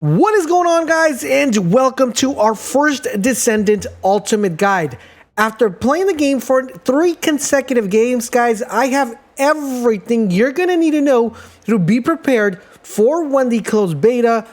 What is going on, guys, and welcome to our First Descendant Ultimate Guide. After playing the game for 3 consecutive games, guys, I have everything you're going to need to know to be prepared for when the closed beta,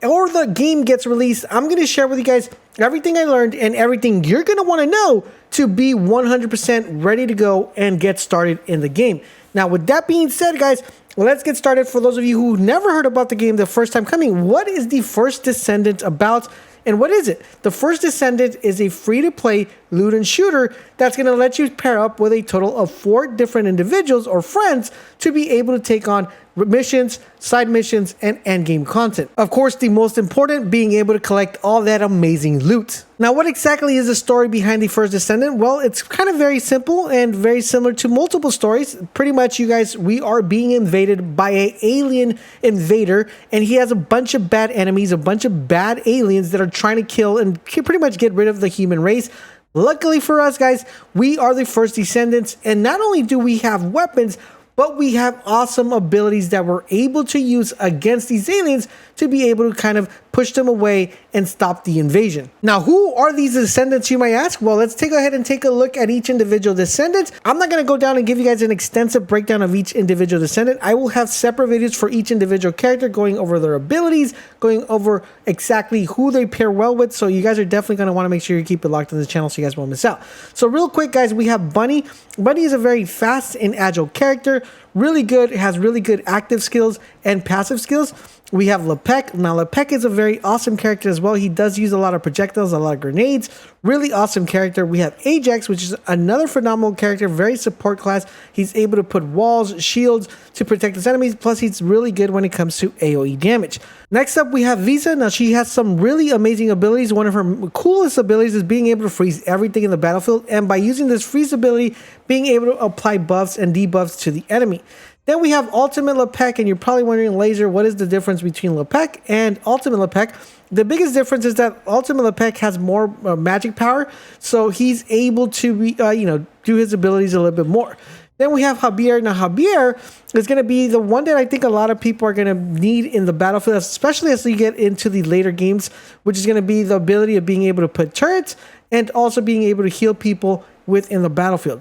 or the game gets released. I'm going to share with you guys everything I learned and everything you're going to want to know to be 100% ready to go and get started in the game. Now, with that being said, guys, let's get started. For those of you who never heard about the game the first time coming, what is the First Descendant about? And what is it? The First Descendant is a free-to-play loot and shooter that's going to let you pair up with a total of 4 different individuals or friends to be able to take on missions, side missions, and endgame content. Of course, the most important being able to collect all that amazing loot. Now, what exactly is the story behind the First Descendant? Well, it's kind of very simple and very similar to multiple stories. Pretty much, you guys, we are being invaded by an alien invader, and he has a bunch of bad enemies, a bunch of bad aliens that are trying to kill and pretty much get rid of the human race. Luckily for us, guys, we are the First Descendants, and not only do we have weapons, but we have awesome abilities that we're able to use against these aliens to be able to kind of push them away and stop the invasion. Now, who are these descendants, you might ask? Well, let's go ahead and take a look at each individual descendant. I'm not going to go down and give you guys an extensive breakdown of each individual descendant. I will have separate videos for each individual character, going over their abilities, going over exactly who they pair well with. So you guys are definitely going to want to make sure you keep it locked on the channel so you guys won't miss out. So real quick, guys, we have Bunny. Bunny is a very fast and agile character. Really good, has really good active skills and passive skills. We have Lepek. Now, Lepek is a very awesome character as well. He does use a lot of projectiles, a lot of grenades. Really awesome character. We have Ajax, which is another phenomenal character, very support class. He's able to put walls, shields to protect his enemies. Plus, he's really good when it comes to AoE damage. Next up, we have Visa. Now, she has some really amazing abilities. One of her coolest abilities is being able to freeze everything in the battlefield. And by using this freeze ability, being able to apply buffs and debuffs to the enemy. Then we have Ultimate Lepek, and you're probably wondering, Laser, what is the difference between Lepek and Ultimate Lepek? The biggest difference is that Ultimate Lepek has more magic power, so he's able to be, do his abilities a little bit more. Then we have Javier. Now, Javier is going to be the one that I think a lot of people are going to need in the battlefield, especially as you get into the later games, which is going to be the ability of being able to put turrets and also being able to heal people within the battlefield.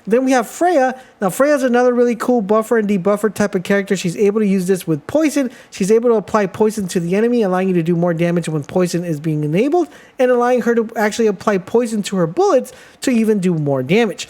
Then we have Freya. Now, Freya is another really cool buffer and debuffer type of character. She's able to use this with poison. She's able to apply poison to the enemy, allowing you to do more damage when poison is being enabled, and allowing her to actually apply poison to her bullets to even do more damage.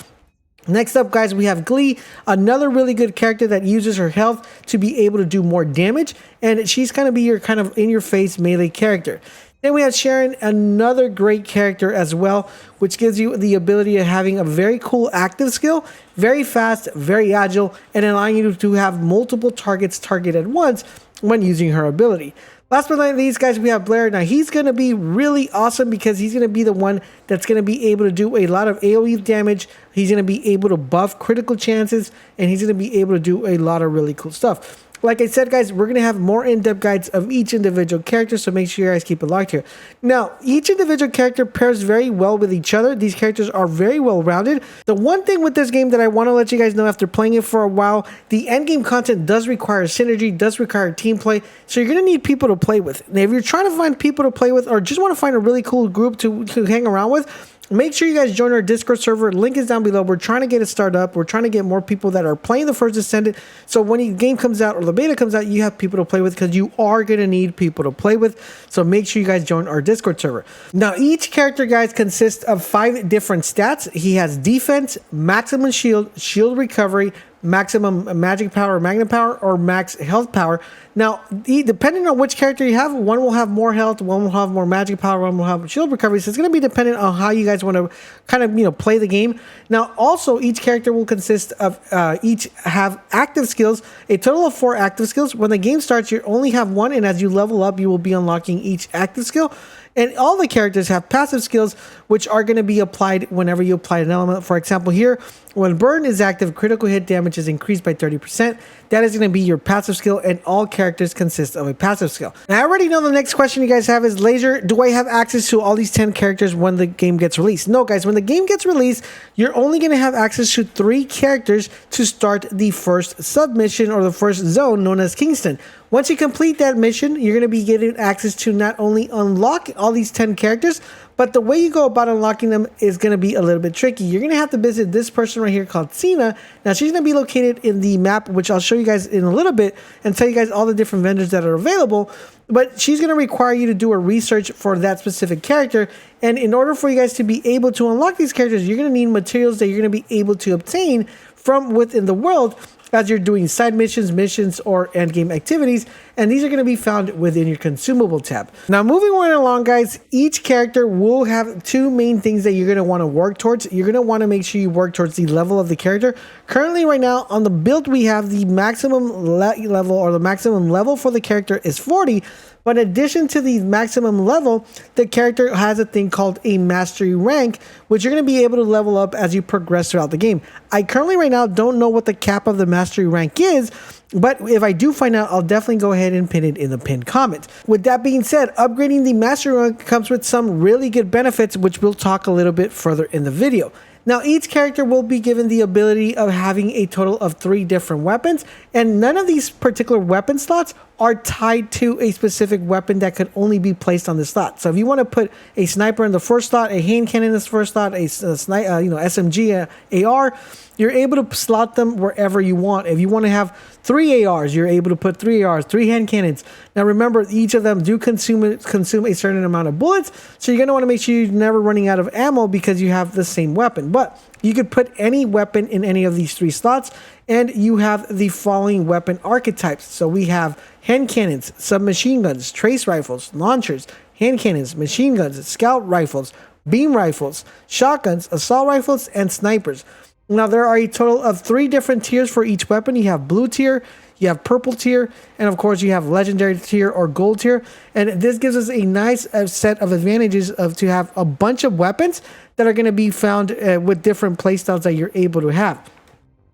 Next up, guys, we have Glee, another really good character that uses her health to be able to do more damage, and she's going to be your kind of in-your-face melee character. Then we have Sharon, another great character as well, which gives you the ability of having a very cool active skill, very fast, very agile, and allowing you to have multiple targets target at once when using her ability. Last but not least, guys, we have Blair. Now, he's going to be really awesome because he's going to be the one that's going to be able to do a lot of AoE damage. He's going to be able to buff critical chances, and he's going to be able to do a lot of really cool stuff. Like I said, guys, we're going to have more in-depth guides of each individual character, so make sure you guys keep it locked here. Now, each individual character pairs very well with each other. These characters are very well-rounded. The one thing with this game that I want to let you guys know after playing it for a while, the endgame content does require synergy, does require team play, so you're going to need people to play with. Now, if you're trying to find people to play with or just want to find a really cool group to hang around with, make sure you guys join our Discord server. Link is down below. We're trying to get it started up. We're trying to get more people that are playing the First Descendant. So when the game comes out or the beta comes out, you have people to play with because you are going to need people to play with. So make sure you guys join our Discord server. Now, each character, guys, consists of 5 different stats. He has defense, maximum shield, shield recovery, maximum magic power, magnet power, or max health power. Now, depending on which character you have, one will have more health, one will have more magic power, one will have shield recovery. So it's going to be dependent on how you guys want to kind of, play the game. Now, also, each character will consist of, each have active skills, a total of 4 active skills. When the game starts, you only have 1, and as you level up, you will be unlocking each active skill. And all the characters have passive skills, which are going to be applied whenever you apply an element. For example, here, when Burn is active, critical hit damage is increased by 30%. That is going to be your passive skill, and all characters consist of a passive skill. Now, I already know the next question you guys have is, Laser, do I have access to all these 10 characters when the game gets released? No, guys, when the game gets released, you're only going to have access to 3 characters to start the first submission or the first zone known as Kingston. Once you complete that mission, you're going to be getting access to not only unlock all these 10 characters, but the way you go about unlocking them is going to be a little bit tricky. You're going to have to visit this person right here called Cena. Now, she's going to be located in the map, which I'll show you guys in a little bit and tell you guys all the different vendors that are available. But she's going to require you to do a research for that specific character. And in order for you guys to be able to unlock these characters, you're going to need materials that you're going to be able to obtain from within the world as you're doing side missions, or end game activities, and these are going to be found within your consumable tab. Now, moving right along, guys, each character will have two main things that you're going to want to work towards. You're going to want to make sure you work towards the level of the character. Currently, right now, on the build, we have the maximum level, or the maximum level for the character is 40, but in addition to the maximum level, the character has a thing called a mastery rank, which you're going to be able to level up as you progress throughout the game. I currently right now don't know what the cap of the mastery rank is, but if I do find out, I'll definitely go ahead and pin it in the pinned comment. With that being said, upgrading the mastery rank comes with some really good benefits, which we'll talk a little bit further in the video. Now, each character will be given the ability of having a total of 3 different weapons, and none of these particular weapon slots are tied to a specific weapon that could only be placed on the slot. So if you want to put a sniper in the first slot, a hand cannon in the first slot, a SMG, AR, you're able to slot them wherever you want. If you want to have 3 ARs, you're able to put 3 ARs, 3 hand cannons. Now remember, each of them do consume a certain amount of bullets, so you're going to want to make sure you're never running out of ammo because you have the same weapon. But you could put any weapon in any of these 3 slots, and you have the following weapon archetypes. So we have hand cannons, submachine guns, trace rifles, launchers, hand cannons, machine guns, scout rifles, beam rifles, shotguns, assault rifles, and snipers. Now, there are a total of 3 different tiers for each weapon. You have blue tier, you have purple tier, and of course you have legendary tier or gold tier. And this gives us a nice set of advantages to have a bunch of weapons that are going to be found with different playstyles that you're able to have.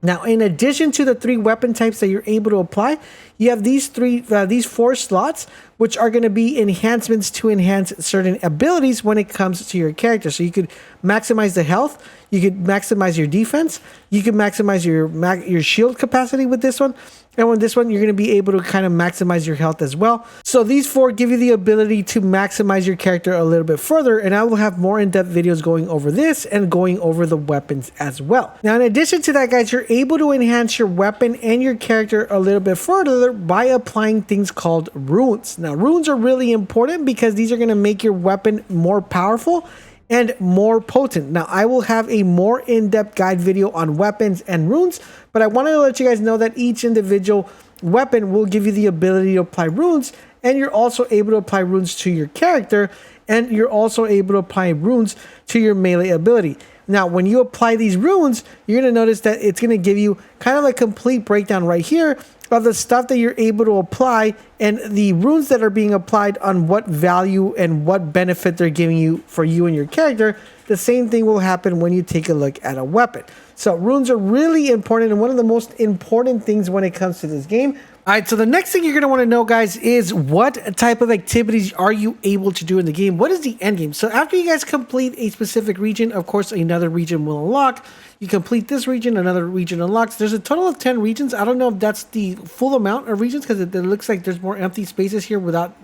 Now, in addition to the 3 weapon types that you're able to apply, you have these 4 slots, which are going to be enhancements to enhance certain abilities when it comes to your character. So you could maximize the health, you could maximize your defense, you could maximize your shield capacity with this one, and with this one, you're going to be able to kind of maximize your health as well. So these 4 give you the ability to maximize your character a little bit further, and I will have more in-depth videos going over this and going over the weapons as well. Now, in addition to that, guys, you're able to enhance your weapon and your character a little bit further by applying things called runes. Now, runes are really important because these are going to make your weapon more powerful and more potent. Now, I will have a more in-depth guide video on weapons and runes, but I wanted to let you guys know that each individual weapon will give you the ability to apply runes, and you're also able to apply runes to your character, and you're also able to apply runes to your melee ability. Now, when you apply these runes, you're going to notice that it's going to give you kind of a complete breakdown right here of the stuff that you're able to apply and the runes that are being applied on what value and what benefit they're giving you for you and your character. The same thing will happen when you take a look at a weapon. So runes are really important and one of the most important things when it comes to this game. All right, so the next thing you're going to want to know, guys, is what type of activities are you able to do in the game? What is the end game? So after you guys complete a specific region, of course, another region will unlock. You complete this region, another region unlocks. There's a total of 10 regions. I don't know if that's the full amount of regions because it looks like there's more empty spaces here without,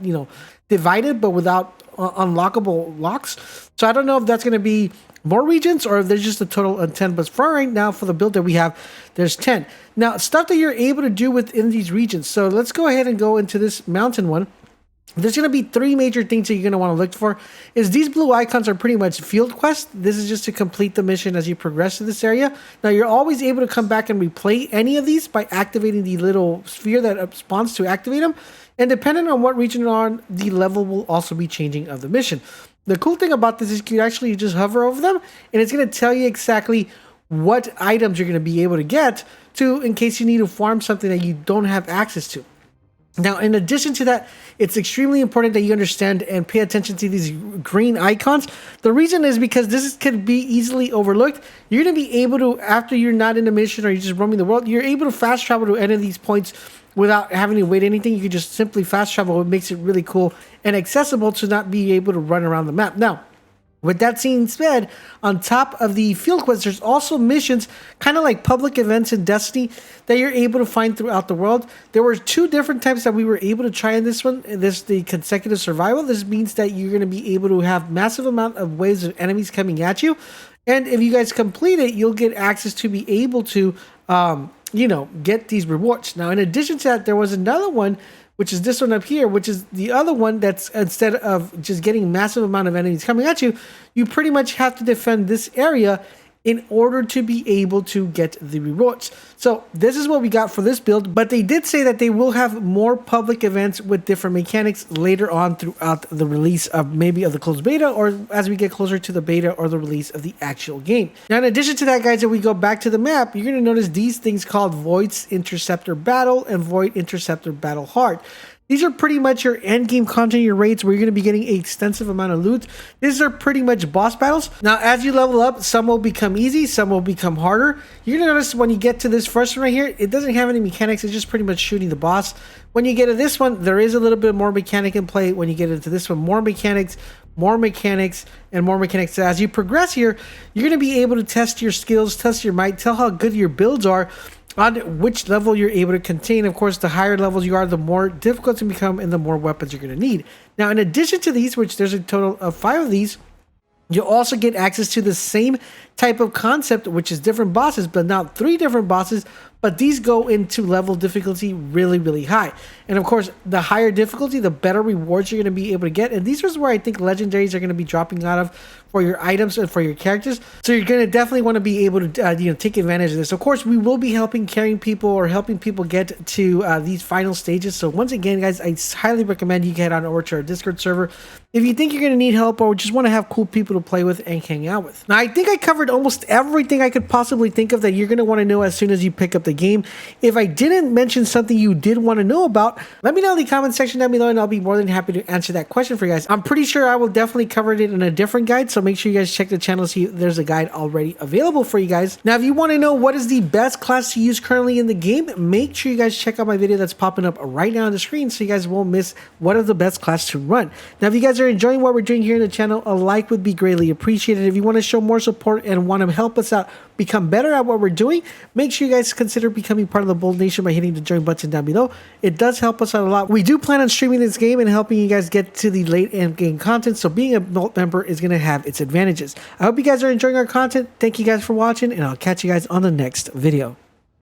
divided, but without unlockable locks. So I don't know if that's going to be more regions or if there's just a total of 10, but for right now, for the build that we have, there's 10. Now, stuff that you're able to do within these regions. So let's go ahead and go into this mountain one. There's going to be 3 major things that you're going to want to look for. Is these blue icons are pretty much field quests. This is just to complete the mission as you progress to this area. Now, you're always able to come back and replay any of these by activating the little sphere that spawns to activate them. And depending on what region you're on, the level will also be changing of the mission. The cool thing about this is you can actually just hover over them, and it's going to tell you exactly what items you're going to be able to get to in case you need to farm something that you don't have access to. Now, in addition to that, it's extremely important that you understand and pay attention to these green icons. The reason is because this could be easily overlooked. You're going to be able to, after you're not in a mission or you're just roaming the world, you're able to fast travel to any of these points without having to wait anything. You can just simply fast travel. It makes it really cool and accessible to not be able to run around the map. Now, With that being said, on top of the field quests, there's also missions, kind of like public events in Destiny, that you're able to find throughout the world. There were 2 different types that we were able to try in this one. This the consecutive survival. This means that you're going to be able to have massive amount of waves of enemies coming at you. And if you guys complete it, you'll get access to be able to, get these rewards. Now, in addition to that, there was another one, which is this one up here, which is the other one that's instead of just getting massive amount of enemies coming at you, you pretty much have to defend this area in order to be able to get the rewards. So this is what we got for this build, but they did say that they will have more public events with different mechanics later on throughout the release of maybe of the closed beta, or as we get closer to the beta or the release of the actual game. Now, in addition to that, guys, if we go back to the map, you're going to notice these things called Void's Interceptor Battle and Void Interceptor Battle Hard. These are pretty much your end game content, your raids, where you're going to be getting an extensive amount of loot. These are pretty much boss battles. Now, as you level up, some will become easy, some will become harder. You're going to notice when you get to this first one right here, it doesn't have any mechanics. It's just pretty much shooting the boss. When you get to this one, there is a little bit more mechanic in play. When you get into this one, more mechanics, and more mechanics. So as you progress here, you're going to be able to test your skills, test your might, tell how good your builds are, on which level you're able to contain. Of course, the higher levels you are, the more difficult to become and the more weapons you're going to need. Now, in addition to these, which there's a total of 5 of these, you'll also get access to the same type of concept, which is different bosses, but not 3 different bosses, but these go into level difficulty really, really high. And of course, the higher difficulty, the better rewards you're going to be able to get. And these are where I think legendaries are going to be dropping out of for your items and for your characters. So you're going to definitely want to be able to take advantage of this. Of course, we will be carrying people or helping people get to these final stages. So once again, guys, I highly recommend you head on over to our Discord server if you think you're going to need help or just want to have cool people to play with and hang out with. Now, I think I covered almost everything I could possibly think of that you're going to want to know as soon as you pick up the game. If I didn't mention something you did want to know about, let me know in the comment section down below and I'll be more than happy to answer that question for you guys. I'm pretty sure I will definitely cover it in a different guide, so make sure you guys check the channel, see if there's a guide already available for you guys. Now, if you want to know what is the best class to use currently in the game, make sure you guys check out my video that's popping up right now on the screen so you guys won't miss what is the best class to run. Now, if you guys are enjoying what we're doing here in the channel, a like would be greatly appreciated. If you want to show more support and want to help us out become better at what we're doing, make sure you guys consider becoming part of the Bold Nation by hitting the join button down below. It does help us out a lot. We do plan on streaming this game and helping you guys get to the late end game content, so being a member is going to have its advantages. I hope you guys are enjoying our content. Thank you guys for watching, and I'll catch you guys on the next video.